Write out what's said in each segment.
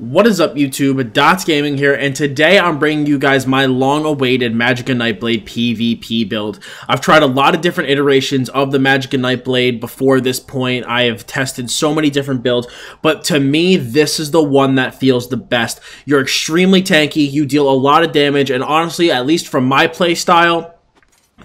What is up, YouTube? Dottz Gaming here, and today I'm bringing you guys my long-awaited Magicka Nightblade PvP build. I've tried a lot of different iterations of the Magicka Nightblade before this point. I have tested so many different builds, but to me, this is the one that feels the best. You're extremely tanky, you deal a lot of damage, and honestly, at least from my playstyle,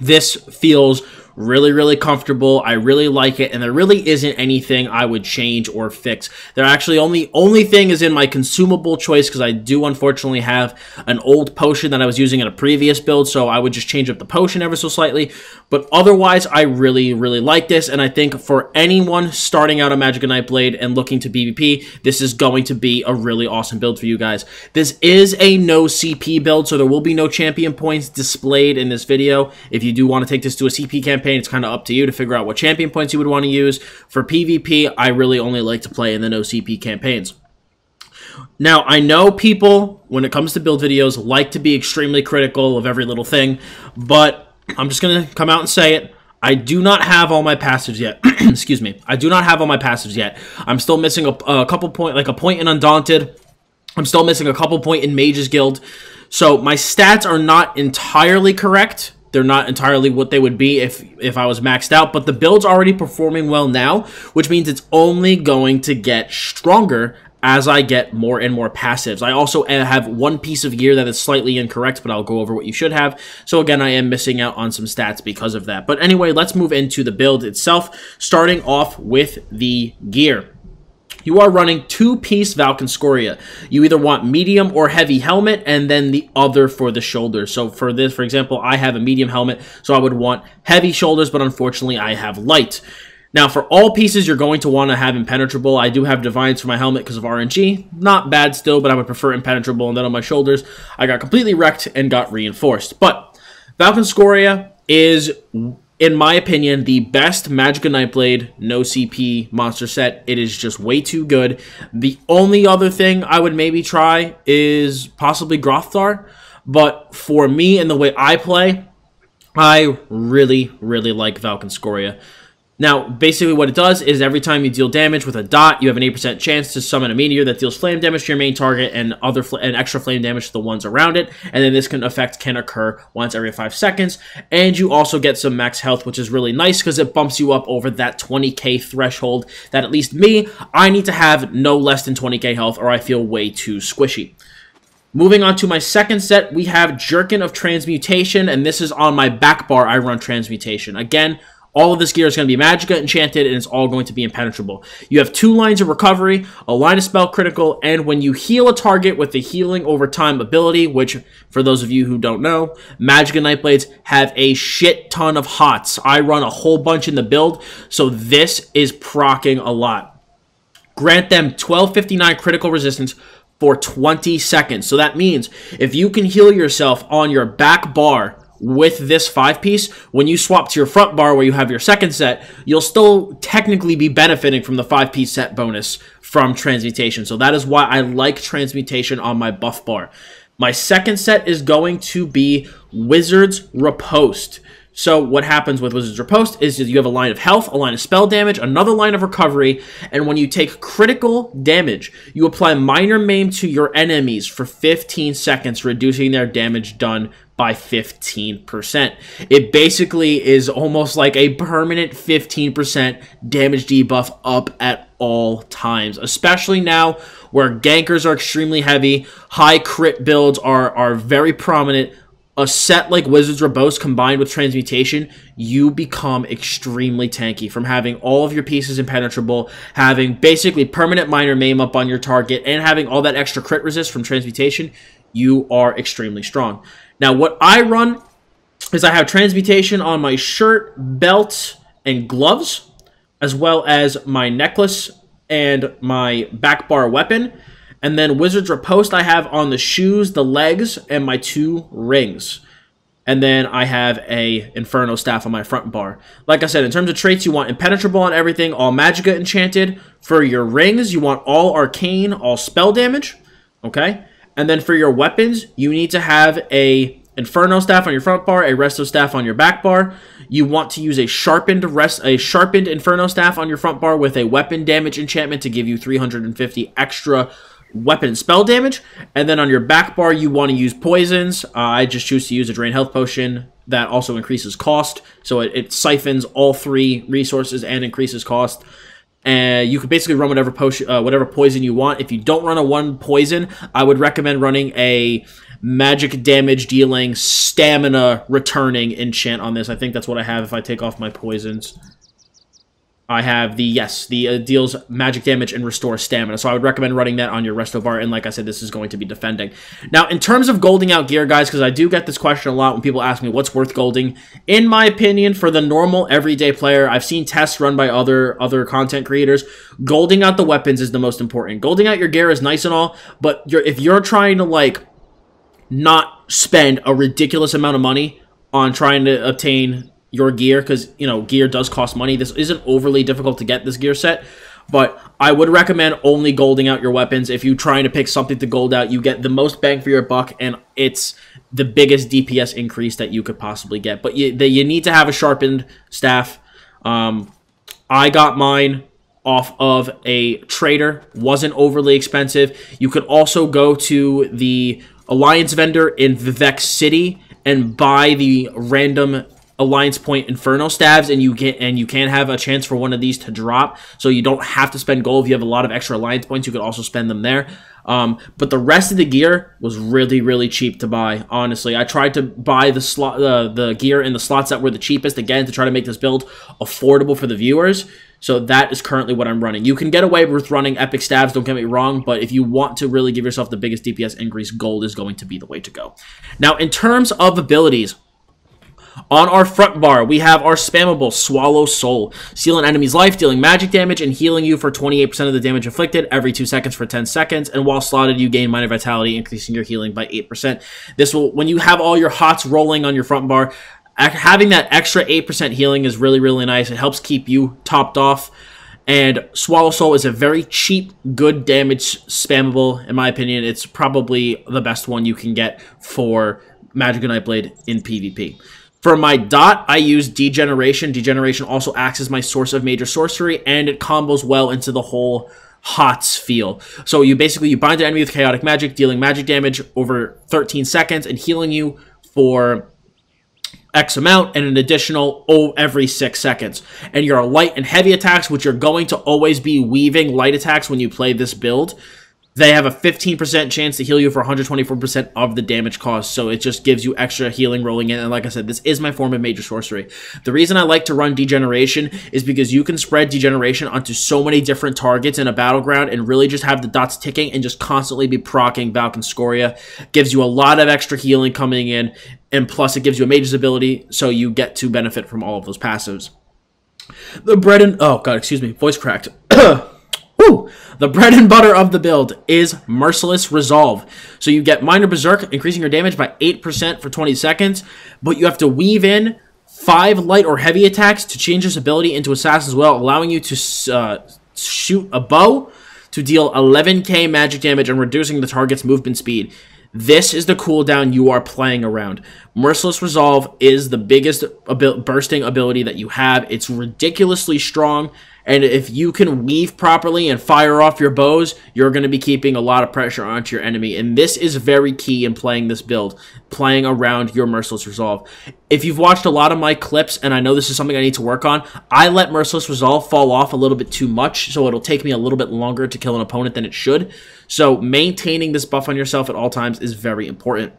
this feels really comfortable. I really like it, and there really isn't anything I would change or fix. There actually only thing is in my consumable choice, because I do unfortunately have an old potion that I was using in a previous build, so I would just change up the potion ever so slightly. But otherwise, I really like this, and I think for anyone starting out a Magicka Nightblade and looking to PvP, this is going to be a really awesome build for you guys. This is a no CP build, so there will be no champion points displayed in this video. If you do want to take this to a CP campaign, it's kind of up to you to figure out what champion points you would want to use. For PvP, I really only like to play in the no CP campaigns. Now, I know people, when it comes to build videos, like to be extremely critical of every little thing, but I'm just going to come out and say it. I do not have all my passives yet. Excuse me. I do not have all my passives yet. I'm still missing a couple point, like a point in Undaunted. I'm still missing a couple point in Mage's Guild. So my stats are not entirely correct. They're not entirely what they would be if I was maxed out, but the build's already performing well now, which means it's only going to get stronger as I get more and more passives. I also have one piece of gear that is slightly incorrect, but I'll go over what you should have. So again, I am missing out on some stats because of that. But anyway, let's move into the build itself, starting off with the gear. You are running two-piece Valkynscoria. You either want medium or heavy helmet, and then the other for the shoulders. So for this, for example, I have a medium helmet, so I would want heavy shoulders, but unfortunately I have light. Now, for all pieces, you're going to want to have impenetrable. I do have divines for my helmet because of RNG. Not bad still, but I would prefer impenetrable. And then on my shoulders, I got completely wrecked and got reinforced. But Valkynscoria is, in my opinion, the best Magicka Nightblade no CP monster set. It is just way too good. The only other thing I would maybe try is possibly Grothdar, but for me and the way I play, I really like Valkynscoria. Now, basically what it does is every time you deal damage with a dot, you have an 8% chance to summon a meteor that deals flame damage to your main target and extra flame damage to the ones around it. And then this effect can occur once every 5 seconds. And you also get some max health, which is really nice because it bumps you up over that 20k threshold that, at least me, I need to have no less than 20k health or I feel way too squishy. Moving on to my second set, we have Jerkin of Transmutation, and this is on my back bar. I run Transmutation. Again, all of this gear is going to be Magicka enchanted, and it's all going to be impenetrable. You have 2 lines of recovery, a line of spell critical, and when you heal a target with the healing over time ability, which, for those of you who don't know, Magicka Nightblades have a shit ton of hots. I run a whole bunch in the build, so this is proccing a lot. Grant them 1259 critical resistance for 20 seconds. So that means if you can heal yourself on your back bar with this 5-piece, when you swap to your front bar where you have your second set, you'll still technically be benefiting from the 5-piece set bonus from Transmutation. So that is why I like Transmutation on my buff bar. My second set is going to be Wizard's Riposte. So what happens with Wizard's Riposte is you have a line of health, a line of spell damage, another line of recovery, and when you take critical damage, you apply minor maim to your enemies for 15 seconds, reducing their damage done by 15%. It basically is almost like a permanent 15% damage debuff up at all times, especially now where gankers are extremely heavy, high crit builds are very prominent. A set like Wizard's Riposte combined with Transmutation, you become extremely tanky from having all of your pieces impenetrable, having basically permanent minor maim up on your target, and having all that extra crit resist from Transmutation. You are extremely strong. Now, what I run is I have Transmutation on my shirt, belt, and gloves, as well as my necklace and my back bar weapon. And then Wizard's Riposte I have on the shoes, the legs, and my 2 rings. And then I have a Inferno Staff on my front bar. Like I said, in terms of traits, you want Impenetrable on everything, all Magicka enchanted. For your rings, you want all Arcane, all spell damage. Okay? And then for your weapons, you need to have a Inferno Staff on your front bar, a Resto Staff on your back bar. You want to use a sharpened Inferno Staff on your front bar with a weapon damage enchantment to give you 350 extra weapon and spell damage. And then on your back bar, you want to use poisons. I just choose to use a Drain Health Potion that also increases cost. So it siphons all 3 resources and increases cost. And you can basically run whatever poison you want. If you don't run a 1 poison, I would recommend running a magic damage dealing, stamina returning enchant on this. I think that's what I have if I take off my poisons. I have the deals magic damage and restore stamina. So I would recommend running that on your Resto bar. And like I said, this is going to be defending. Now, in terms of golding out gear, guys, because I do get this question a lot when people ask me what's worth golding. In my opinion, for the normal everyday player, I've seen tests run by other content creators. Golding out the weapons is the most important. Golding out your gear is nice and all, but if you're trying to like not spend a ridiculous amount of money on trying to obtain your gear, because, you know, gear does cost money. This isn't overly difficult to get this gear set, but I would recommend only golding out your weapons. If you're trying to pick something to gold out, you get the most bang for your buck, and it's the biggest DPS increase that you could possibly get. But you need to have a sharpened staff. I got mine off of a trader. Wasn't overly expensive. You could also go to the Alliance vendor in Vivek City and buy the random Alliance Point Inferno staves, and you can have a chance for one of these to drop, so you don't have to spend gold. If you have a lot of extra Alliance points, you could also spend them there. But the rest of the gear was really, really cheap to buy, honestly. I tried to buy the gear in the slots that were the cheapest, again, to try to make this build affordable for the viewers. So that is currently what I'm running. You can get away with running epic stabs, don't get me wrong, but if you want to really give yourself the biggest DPS increase, gold is going to be the way to go. Now, in terms of abilities, on our front bar, we have our spammable Swallow Soul. Seal an enemy's life, dealing magic damage and healing you for 28% of the damage inflicted every 2 seconds for 10 seconds. And while slotted, you gain minor vitality, increasing your healing by 8%. This will, when you have all your hots rolling on your front bar, having that extra 8% healing is really, really nice. It helps keep you topped off. And Swallow Soul is a very cheap, good damage spammable. In my opinion, it's probably the best one you can get for Magicka Nightblade in PvP. For my dot, I use Degeneration. Degeneration also acts as my source of major sorcery, and it combos well into the whole HOTS feel. So you bind an enemy with chaotic magic, dealing magic damage over 13 seconds, and healing you for X amount, and an additional every 6 seconds. And your light and heavy attacks, which are going to always be weaving light attacks when you play this build, they have a 15% chance to heal you for 124% of the damage cost, so it just gives you extra healing rolling in, and like I said, this is my form of major sorcery. The reason I like to run Degeneration is because you can spread Degeneration onto so many different targets in a battleground and really just have the dots ticking and just constantly be proccing Valk and Scoria. Gives you a lot of extra healing coming in, and plus it gives you a Mage's ability, so you get to benefit from all of those passives. The bread and... oh god, excuse me, voice cracked. Woo! The bread and butter of the build is Merciless Resolve. So you get Minor Berserk, increasing your damage by 8% for 20 seconds, but you have to weave in 5 light or heavy attacks to change this ability into Assassin's Will, allowing you to shoot a bow to deal 11k magic damage and reducing the target's movement speed. This is the cooldown you are playing around. Merciless Resolve is the biggest bursting ability that you have. It's ridiculously strong, and if you can weave properly and fire off your bows, you're going to be keeping a lot of pressure onto your enemy, and this is very key in playing this build, playing around your Merciless Resolve. If you've watched a lot of my clips, and I know this is something I need to work on, I let Merciless Resolve fall off a little bit too much, so it'll take me a little bit longer to kill an opponent than it should. So maintaining this buff on yourself at all times is very important.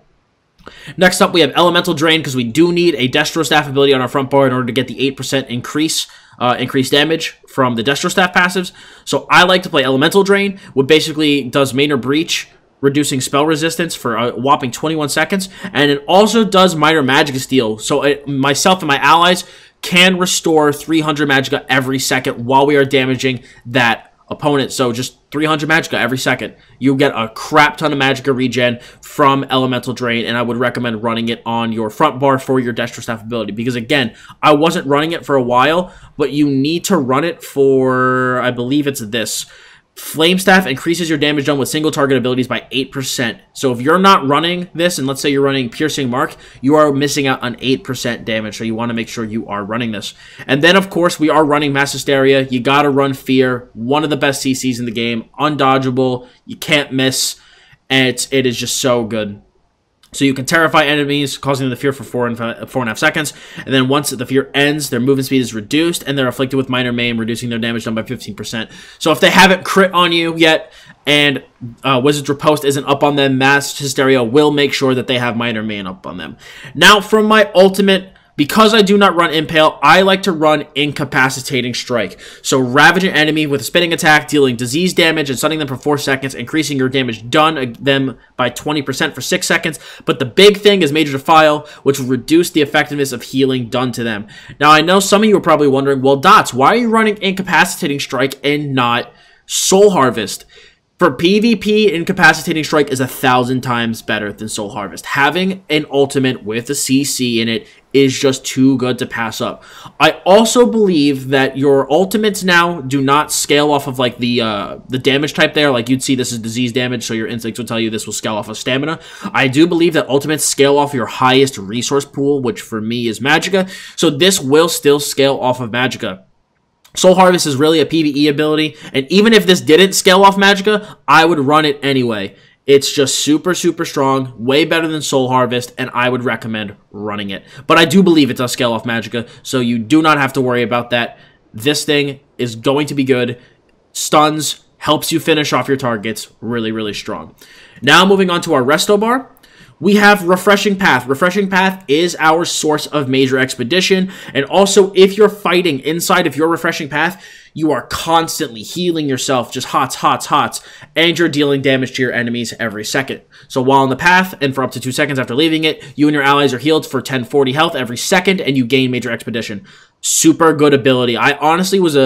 Next up, we have Elemental Drain, because we do need a Destro Staff ability on our front bar in order to get the 8% increased damage from the Destro Staff passives. So I like to play Elemental Drain, which basically does Minor Breach, reducing spell resistance for a whopping 21 seconds, and it also does Minor Magicka Steal. So myself and my allies can restore 300 Magicka every second while we are damaging that opponent. So just 300 Magicka every second. You get a crap ton of Magicka regen from Elemental Drain, and I would recommend running it on your front bar for your Destro Staff ability, because again, I wasn't running it for a while, but you need to run it for, I believe it's this. Flame Staff increases your damage done with single target abilities by 8%. So if you're not running this, and let's say you're running Piercing Mark, you are missing out on 8% damage. So you want to make sure you are running this. And then, of course, we are running Mass Hysteria. You got to run Fear. One of the best CCs in the game. Undodgeable. You can't miss. And it is just so good. So you can terrify enemies, causing them to fear for 4.5 seconds. And then once the fear ends, their movement speed is reduced, and they're afflicted with minor maim, reducing their damage done by 15%. So if they haven't crit on you yet, and Wizard's Riposte isn't up on them, Mass Hysteria will make sure that they have minor maim up on them. Now, from my ultimate, because I do not run Impale, I like to run Incapacitating Strike. So ravage an enemy with a spinning attack, dealing disease damage and stunning them for 4 seconds, increasing your damage done them by 20% for 6 seconds. But the big thing is Major Defile, which will reduce the effectiveness of healing done to them. Now, I know some of you are probably wondering, well, Dottz, why are you running Incapacitating Strike and not Soul Harvest? For PvP, Incapacitating Strike is 1,000 times better than Soul Harvest. Having an ultimate with a CC in it is just too good to pass up. I also believe that your ultimates now do not scale off of like the damage type there. Like you'd see this is disease damage, so your instincts will tell you this will scale off of stamina. I do believe that ultimates scale off your highest resource pool, which for me is Magicka. So this will still scale off of Magicka. Soul Harvest is really a PvE ability, and even if this didn't scale off Magicka, I would run it anyway. It's just super, super strong, way better than Soul Harvest, and I would recommend running it. But I do believe it does scale off Magicka, so you do not have to worry about that. This thing is going to be good. Stuns, helps you finish off your targets, really, really strong. Now moving on to our Resto bar. We have Refreshing Path. Refreshing Path is our source of major expedition, and also if you're fighting inside of your Refreshing Path, you are constantly healing yourself, just hots, hots, hots, and you're dealing damage to your enemies every second. So while on the path, and for up to 2 seconds after leaving it, you and your allies are healed for 1040 health every second, and you gain major expedition. Super good ability. I honestly was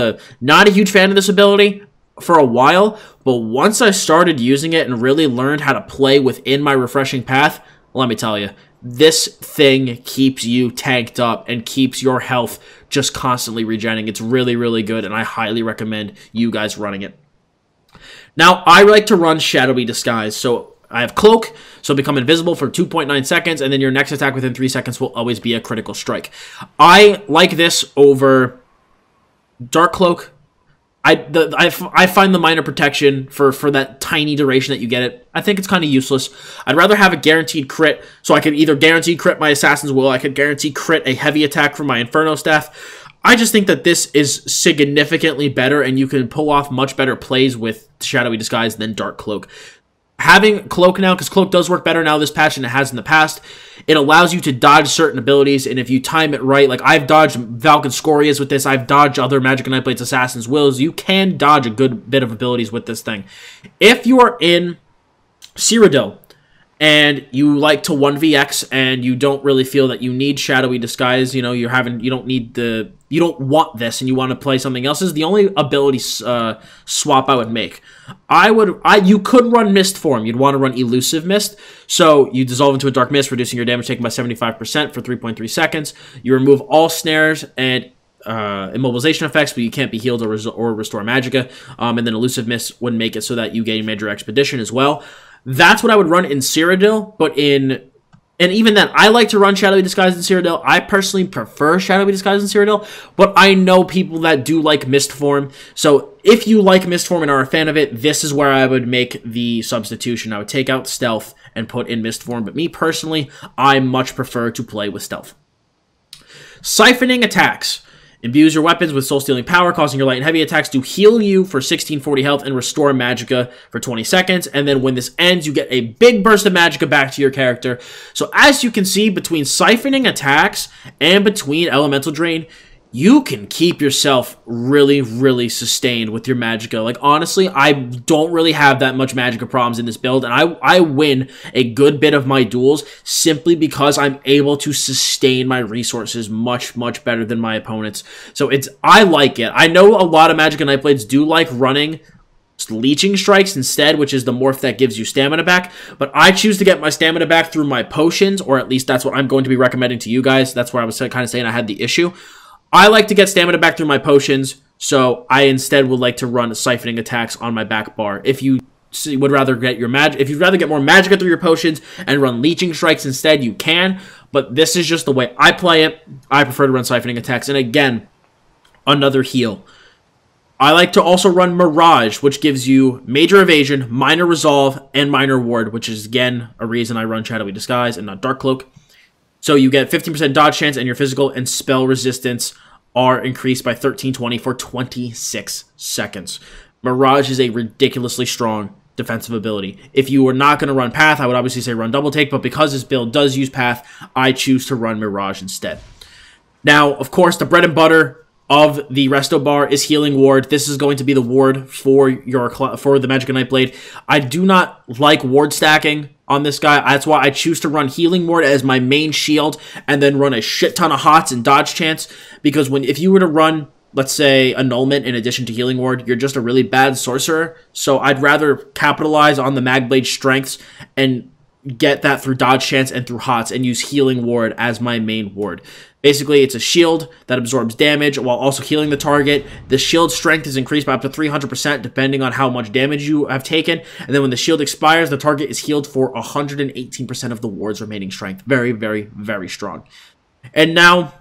not a huge fan of this ability for a while, but once I started using it and really learned how to play within my Refreshing Path, let me tell you, this thing keeps you tanked up and keeps your health just constantly regenerating. It's really, really good, and I highly recommend you guys running it. Now, I like to run Shadowy Disguise, so I have Cloak, so become invisible for 2.9 seconds, and then your next attack within 3 seconds will always be a critical strike. I like this over Dark Cloak. I find the minor protection for that tiny duration that you get it, I think it's kind of useless. I'd rather have a guaranteed crit, so I could either guarantee crit my Assassin's Will, I could guarantee crit a heavy attack from my Inferno Staff. I just think that this is significantly better, and you can pull off much better plays with Shadowy Disguise than Dark Cloak. Having Cloak now, because Cloak does work better now this patch than it has in the past, it allows you to dodge certain abilities, and if you time it right, like I've dodged Valken Scorias with this, I've dodged other Magicka Nightblade's Assassin's Wills, you can dodge a good bit of abilities with this thing. If you are in Cyrodiil, and you like to 1vx, and you don't really feel that you need Shadowy Disguise, you know, you don't want this, and you want to play something else, is the only ability swap I would make. You could run Mist form. You'd want to run Elusive Mist. So you dissolve into a Dark Mist, reducing your damage taken by 75% for 3.3 seconds. You remove all snares and immobilization effects, but you can't be healed or restore Magicka. And then Elusive Mist would make it so that you gain Major Expedition as well. That's what I would run in Cyrodiil, and even then, I like to run Shadowy Disguise in Cyrodiil. I personally prefer Shadowy Disguise in Cyrodiil, but I know people that do like Mist form. So if you like Mist form and are a fan of it, this is where I would make the substitution. I would take out Stealth and put in Mist form, but me personally, I much prefer to play with Stealth. Siphoning attacks. Imbues your weapons with soul-stealing power, causing your light and heavy attacks to heal you for 1640 health and restore Magicka for 20 seconds. And then when this ends, you get a big burst of Magicka back to your character. So as you can see, between siphoning attacks and between elemental drain, you can keep yourself really, really sustained with your Magicka. Like, honestly, I don't really have that much Magicka problems in this build, and I win a good bit of my duels simply because I'm able to sustain my resources much, much better than my opponents. So I like it. I know a lot of Magicka Nightblades do like running Leeching Strikes instead, which is the morph that gives you stamina back, but I choose to get my stamina back through my potions, or at least that's what I'm going to be recommending to you guys. That's where I was kind of saying I had the issue. I like to get stamina back through my potions, So I instead would like to run siphoning attacks on my back bar. If you would rather get your if you'd rather get more Magicka through your potions and run leeching strikes instead, you can. But this is just the way I play it. I prefer to run siphoning attacks. And again, another heal. I like to also run Mirage, which gives you Major Evasion, Minor Resolve, and Minor Ward, which is, again, a reason I run Shadowy Disguise and not Dark Cloak. So you get 15% dodge chance, and your physical and spell resistance are increased by 1320 for 26 seconds. Mirage is a ridiculously strong defensive ability. If you were not going to run Path, I would obviously say run Double Take, but because this build does use Path, I choose to run Mirage instead. Now, of course, the bread and butter of the Resto bar is Healing Ward. This is going to be the ward for the Magicka Nightblade. I do not like ward stacking on this guy. That's why I choose to run Healing Ward as my main shield and then run a shit ton of hots and dodge chance, because if you were to run, let's say, Annulment in addition to Healing Ward, you're just a really bad sorcerer. So I'd rather capitalize on the Magblade's strengths and get that through dodge chance and through hots and use Healing Ward as my main ward. Basically, it's a shield that absorbs damage while also healing the target. The shield strength is increased by up to 300% depending on how much damage you have taken. And then when the shield expires, the target is healed for 118% of the ward's remaining strength. Very, very, very strong. And now,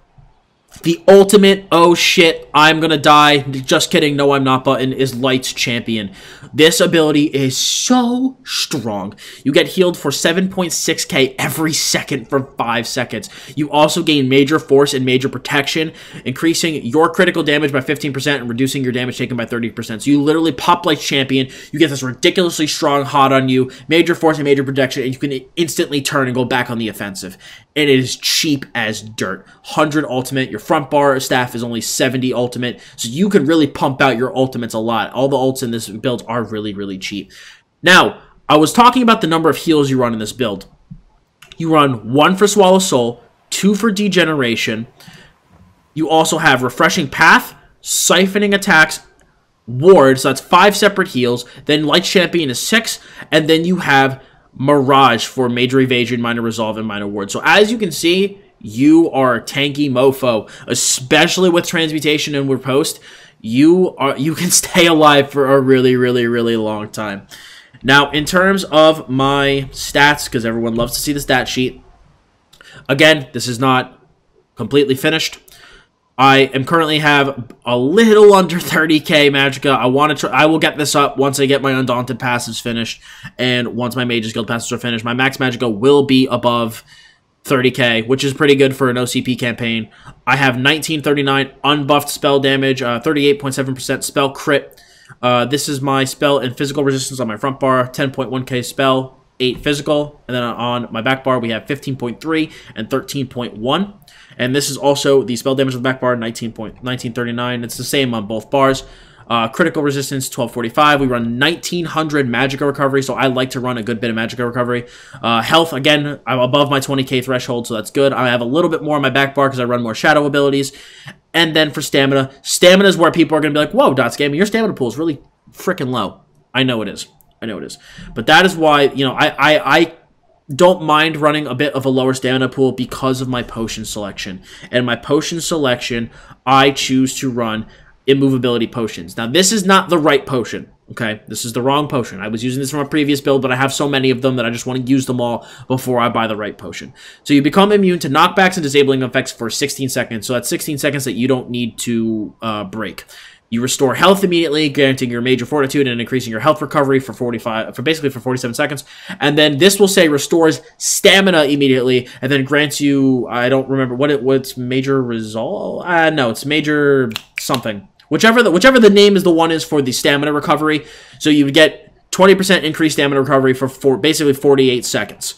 the ultimate, oh shit, I'm gonna die, just kidding, no I'm not button, is Light's Champion. This ability is so strong. You get healed for 7.6k every second for 5 seconds. You also gain Major Force and Major Protection, increasing your critical damage by 15% and reducing your damage taken by 30%. So you literally pop Light's Champion, you get this ridiculously strong hot on you, Major Force and Major Protection, and you can instantly turn and go back on the offensive. And it is cheap as dirt. 100 ultimate, your front bar staff is only 70 ultimate, so you can really pump out your ultimates a lot. All the ults in this build are really, really cheap. Now, I was talking about the number of heals you run in this build. You run 1 for Swallow Soul, 2 for Degeneration. You also have Refreshing Path, Siphoning Attacks, Ward, so that's 5 separate heals. Then Light Champion is 6, and then you have Mirage for Major Evasion, Minor Resolve, and Minor Ward. So as you can see, you are a tanky mofo, especially with Transmutation and Riposte. You can stay alive for a really, really, really long time. Now, in terms of my stats, because everyone loves to see the stat sheet, again, this is not completely finished. I am currently have a little under 30k Magicka. I will get this up once I get my Undaunted passives finished, and once my Mage's Guild passives are finished. My max Magicka will be above 30k, which is pretty good for an OCP campaign. I have 1939 unbuffed spell damage, 38.7% spell crit. This is my spell and physical resistance on my front bar, 10.1k spell, 8 physical, and then on my back bar we have 15.3 and 13.1. And this is also the spell damage on the back bar, 1939. It's the same on both bars. Critical resistance, 1245. We run 1900 Magicka recovery, so I like to run a good bit of Magicka recovery. Health, again, I'm above my 20k threshold, so that's good. I have a little bit more on my back bar because I run more shadow abilities. And then for stamina, stamina is where people are going to be like, whoa, Dottz Gaming, your stamina pool is really freaking low. I know it is. I know it is. But that is why, you know, I don't mind running a bit of a lower stamina pool because of my potion selection. And my potion selection, I choose to run immovability potions. Now, this is not the right potion, okay? This is the wrong potion. I was using this from a previous build, but I have so many of them that I just want to use them all before I buy the right potion. So you become immune to knockbacks and disabling effects for 16 seconds. So that's 16 seconds that you don't need to break. You restore health immediately, granting your major fortitude and increasing your health recovery for 47 seconds. And then this will say restores stamina immediately, and then grants you, I don't remember what's major resolve. No, it's major something. Whichever the name is, the one is for the stamina recovery. So you would get 20% increased stamina recovery for basically 48 seconds.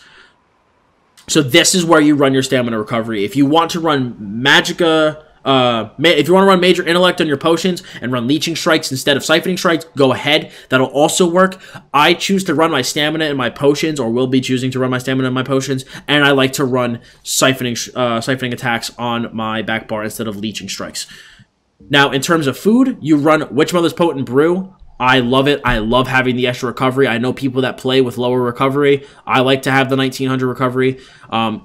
So this is where you run your stamina recovery. If you want to run Magicka. If you want to run Major Intellect on your potions and run Leeching Strikes instead of Siphoning Strikes, go ahead. That'll also work. I choose to run my stamina in my potions, or will be choosing to run my stamina in my potions, and I like to run Siphoning attacks on my back bar instead of Leeching Strikes. Now, in terms of food, you run Witch Mother's Potent Brew I love it. I love having the extra recovery. I know people that play with lower recovery. I like to have the 1900 recovery.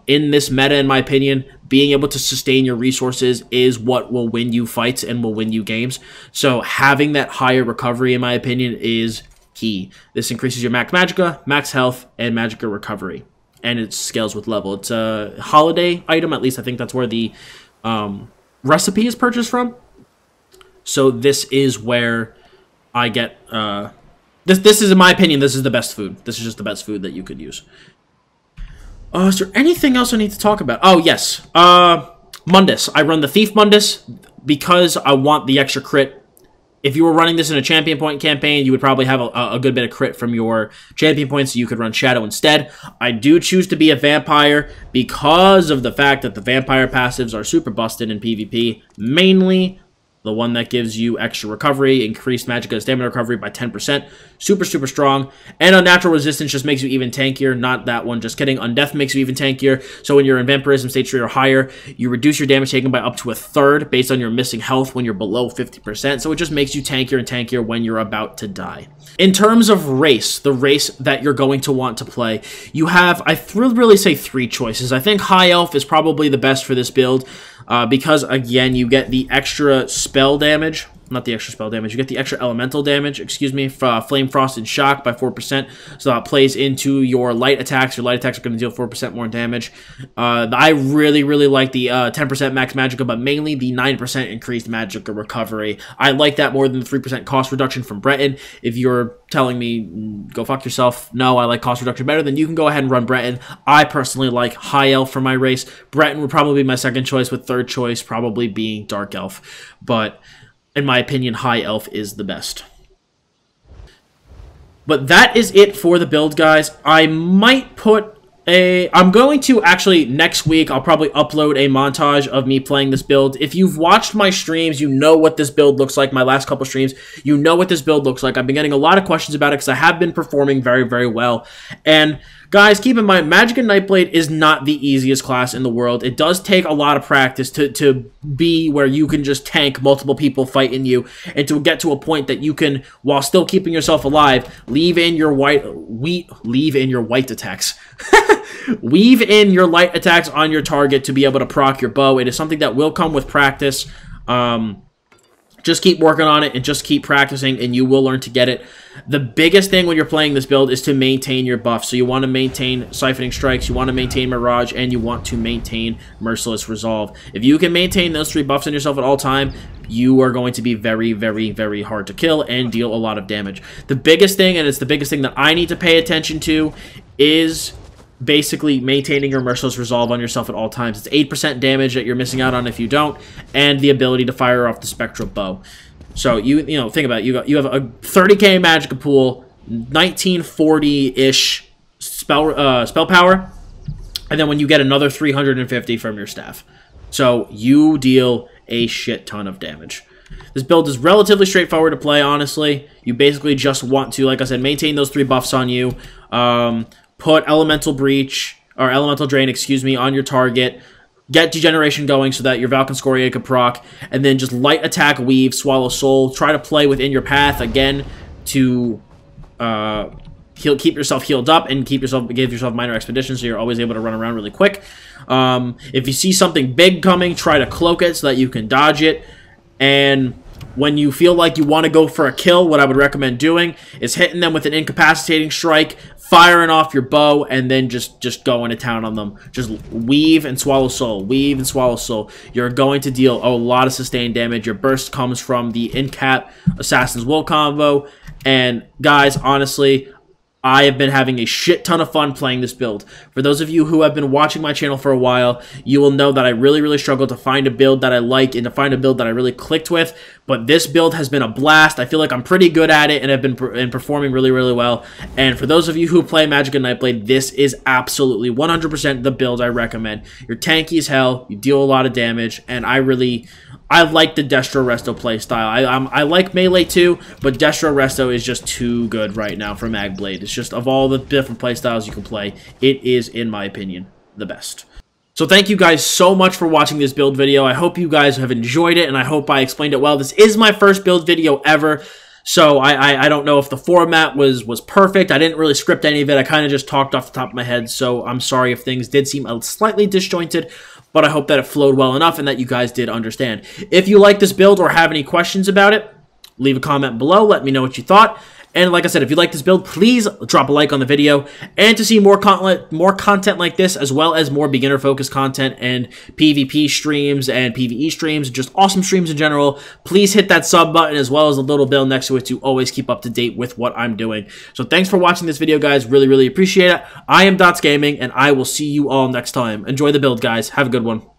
In this meta, in my opinion, being able to sustain your resources is what will win you fights and will win you games. So having that higher recovery, in my opinion, is key. This increases your max magicka, max health, and magicka recovery. And it scales with level. It's a holiday item. At least I think that's where the recipe is purchased from. So this is where I get, this is, in my opinion, this is the best food. This is just the best food that you could use. Is there anything else I need to talk about? Oh, yes. Mundus. I run the Thief Mundus because I want the extra crit. If you were running this in a champion point campaign, you would probably have a good bit of crit from your champion points, so you could run Shadow instead. I do choose to be a vampire because of the fact that the vampire passives are super busted in PvP, mainly the one that gives you extra recovery, increased magicka and stamina recovery by 10%. Super, super strong. And Unnatural Resistance just makes you even tankier. Not that one, just kidding. Undeath makes you even tankier. So when you're in Vampirism stage 3 or higher, you reduce your damage taken by up to 1/3 based on your missing health when you're below 50%. So it just makes you tankier and tankier when you're about to die. In terms of race, the race that you're going to want to play, you have, I would really say 3 choices. I think High Elf is probably the best for this build. Because, again, you get the extra spell damage. Not the extra spell damage. You get the extra elemental damage, excuse me, Flame Frost and Shock by 4%. So that plays into your light attacks. Your light attacks are going to deal 4% more damage. I really, really like the 10% max magicka, but mainly the 9% increased magicka recovery. I like that more than the 3% cost reduction from Breton. If you're telling me, go fuck yourself, no, I like cost reduction better, then you can go ahead and run Breton. I personally like High Elf for my race. Breton would probably be my second choice, with third choice probably being Dark Elf. But in my opinion, High Elf is the best. But that is it for the build, guys. I might put I'm going to actually, next week, I'll probably upload a montage of me playing this build. If you've watched my streams, you know what this build looks like. My last couple streams, you know what this build looks like. I've been getting a lot of questions about it because I have been performing very, very well. And guys, keep in mind, Magicka Nightblade is not the easiest class in the world. It does take a lot of practice to be where you can just tank multiple people fighting you, and to get to a point that you can, while still keeping yourself alive, leave in your white attacks. Weave in your light attacks on your target to be able to proc your bow. It is something that will come with practice. Just keep working on it and just keep practicing, and you will learn to get it. The biggest thing when you're playing this build is to maintain your buff. So you want to maintain Siphoning Strikes, you want to maintain Mirage, and you want to maintain Merciless Resolve. If you can maintain those 3 buffs on yourself at all time, you are going to be very, very, very hard to kill and deal a lot of damage. The biggest thing, and it's the biggest thing that I need to pay attention to, is basically maintaining your Merciless Resolve on yourself at all times. It's 8% damage that you're missing out on if you don't, and the ability to fire off the Spectral Bow. So you know, think about it. You have a 30k magicka pool, 1940-ish spell power, and then when you get another 350 from your staff. So you deal a shit ton of damage. This build is relatively straightforward to play, honestly. You basically just want to, like I said, maintain those 3 buffs on you. Put Elemental Breach, or Elemental Drain, excuse me, on your target. Get Degeneration going so that your Valkyrie can proc. And then just light attack, weave, swallow soul. Try to play within your path, again, to keep yourself healed up and give yourself minor expedition so you're always able to run around really quick. If you see something big coming, try to cloak it so that you can dodge it. And when you feel like you want to go for a kill, what I would recommend doing is hitting them with an Incapacitating Strike, firing off your bow, and then just going to town on them. Just weave and swallow soul. Weave and swallow soul. You're going to deal a lot of sustained damage. Your burst comes from the Incap Assassin's Will combo. And guys, honestly, I have been having a shit ton of fun playing this build. For those of you who have been watching my channel for a while, you will know that I really, really struggled to find a build that I like and to find a build that I really clicked with. But this build has been a blast. I feel like I'm pretty good at it and have been performing really, really well. And for those of you who play Magicka Nightblade, this is absolutely 100% the build I recommend. You're tanky as hell, you deal a lot of damage, and I like the Destro Resto playstyle. I like melee too, but Destro Resto is just too good right now for Magblade. It's just, of all the different playstyles you can play, it is, in my opinion, the best. So thank you guys so much for watching this build video. I hope you guys have enjoyed it, and I hope I explained it well. This is my first build video ever, So I don't know if the format was perfect. I didn't really script any of it. I kind of just talked off the top of my head. So I'm sorry if things did seem slightly disjointed, but I hope that it flowed well enough and that you guys did understand. If you like this build or have any questions about it, leave a comment below. Let me know what you thought. And like I said, if you like this build, please drop a like on the video. And to see more content like this, as well as more beginner-focused content and PvP streams and PvE streams, just awesome streams in general, please hit that sub button as well as the little bell next to it to always keep up to date with what I'm doing. So thanks for watching this video, guys. Really, really appreciate it. I am Dottz Gaming, and I will see you all next time. Enjoy the build, guys. Have a good one.